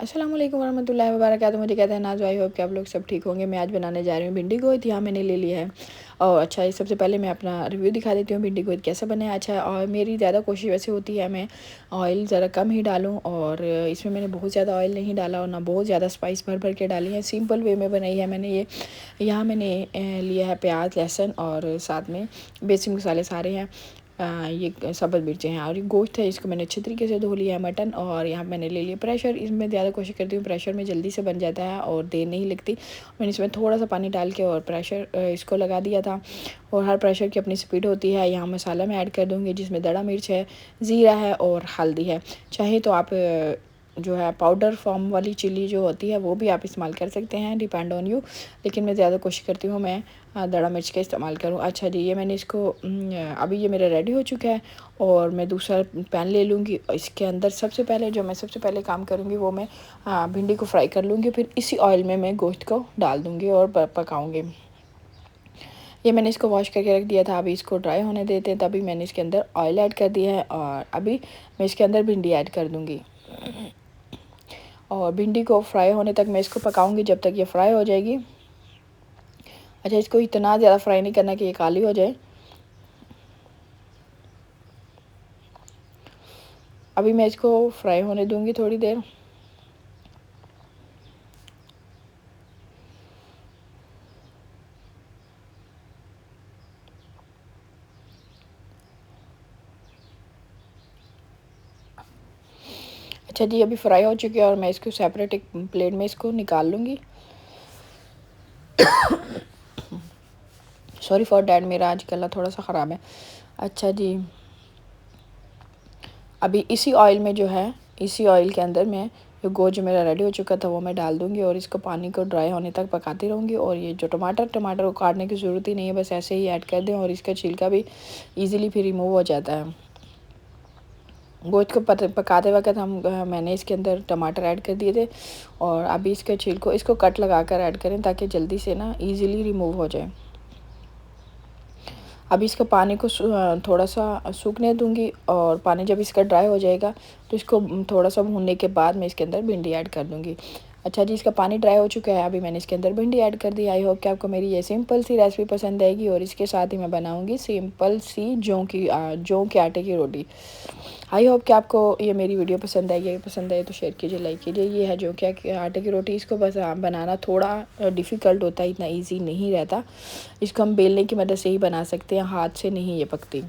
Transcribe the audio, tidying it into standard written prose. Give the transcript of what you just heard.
अस्सलाम वालेकुम वरहमतुल्लाहि वबरकातुहू। मुझे कहते हैं नाज़, आई होप कि आप लोग सब ठीक होंगे। मैं आज बनाने जा रही हूँ भिंडी गोश्त। यहाँ मैंने ले लिया है। और अच्छा, ये सबसे पहले मैं अपना रिव्यू दिखा देती हूँ भिंडी गोश्त कैसे बने। अच्छा, और मेरी ज़्यादा कोशिश वैसे होती है मैं ऑयल ज़रा कम ही डालूँ, और इसमें मैंने बहुत ज़्यादा ऑयल नहीं डाला और ना बहुत ज़्यादा स्पाइस भर भर के डाली है। सिंपल वे में बनाई है मैंने ये। यहाँ मैंने लिया है प्याज, लहसुन और साथ में बेसिक मसाले सारे हैं। ये सब्ज़ मिर्चें हैं और ये गोश्त है, इसको मैंने अच्छे तरीके से धो लिया है मटन। और यहाँ मैंने ले लिया प्रेशर। इसमें ज़्यादा कोशिश करती हूँ प्रेशर में जल्दी से बन जाता है और देर नहीं लगती। मैंने इसमें थोड़ा सा पानी डाल के और प्रेशर इसको लगा दिया था। और हर प्रेशर की अपनी स्पीड होती है। यहाँ मसाला मैं ऐड कर दूँगी जिसमें दड़ा मिर्च है, ज़ीरा है और हल्दी है। चाहे तो आप जो है पाउडर फॉर्म वाली चिली जो होती है वो भी आप इस्तेमाल कर सकते हैं, डिपेंड ऑन यू। लेकिन मैं ज़्यादा कोशिश करती हूँ मैं दड़ा मिर्च का इस्तेमाल करूँ। अच्छा जी, ये मैंने इसको अभी ये मेरा रेडी हो चुका है और मैं दूसरा पैन ले लूँगी। इसके अंदर सबसे पहले काम करूँगी वो मैं भिंडी को फ्राई कर लूँगी। फिर इसी ऑयल में मैं गोश्त को डाल दूँगी और पकाऊँगी। ये मैंने इसको वॉश करके रख दिया था, अभी इसको ड्राई होने देते हैं। तभी मैंने इसके अंदर ऑयल ऐड कर दिया है और अभी मैं इसके अंदर भिंडी ऐड कर दूँगी। और भिंडी को फ्राई होने तक मैं इसको पकाऊंगी जब तक ये फ्राई हो जाएगी। अच्छा, इसको इतना ज़्यादा फ्राई नहीं करना कि ये काली हो जाए। अभी मैं इसको फ्राई होने दूंगी थोड़ी देर। अच्छा जी, अभी फ्राई हो चुकी है और मैं इसको सेपरेट एक प्लेट में इसको निकाल लूँगी। सॉरी फॉर डैट, मेरा आज गला थोड़ा सा ख़राब है। अच्छा जी, अभी इसी ऑयल में जो है, इसी ऑयल के अंदर मैं जो गोश्त जो मेरा रेडी हो चुका था वो मैं डाल दूँगी और इसको पानी को ड्राई होने तक पकाती रहूँगी। और ये जो टमाटर को काटने की ज़रूरत ही नहीं है, बस ऐसे ही ऐड कर दें और इसका छिलका भी ईज़िली फिर रिमूव हो जाता है। गोश्त को पकाते वक्त मैंने इसके अंदर टमाटर ऐड कर दिए थे और अभी इसके छिलको इसको कट लगा कर ऐड करें ताकि जल्दी से ना ईज़िली रिमूव हो जाए। अभी इसका पानी को थोड़ा सा सूखने दूंगी और पानी जब इसका ड्राई हो जाएगा तो इसको थोड़ा सा भूनने के बाद मैं इसके अंदर भिंडी ऐड कर दूंगी। अच्छा जी, इसका पानी ड्राई हो चुका है, अभी मैंने इसके अंदर भिंडी ऐड कर दी। आई होप कि आपको मेरी ये सिंपल सी रेसिपी पसंद आएगी। और इसके साथ ही मैं बनाऊंगी सिंपल सी जौ के आटे की रोटी। आई होप कि आपको ये मेरी वीडियो पसंद आएगी। पसंद आए तो शेयर कीजिए, लाइक कीजिए। ये है जौ के आटे की रोटी। इसको बस बनाना थोड़ा डिफ़िकल्ट होता है, इतना ईजी नहीं रहता। इसको हम बेलने की मदद से ही बना सकते हैं, हाथ से नहीं ये पकती।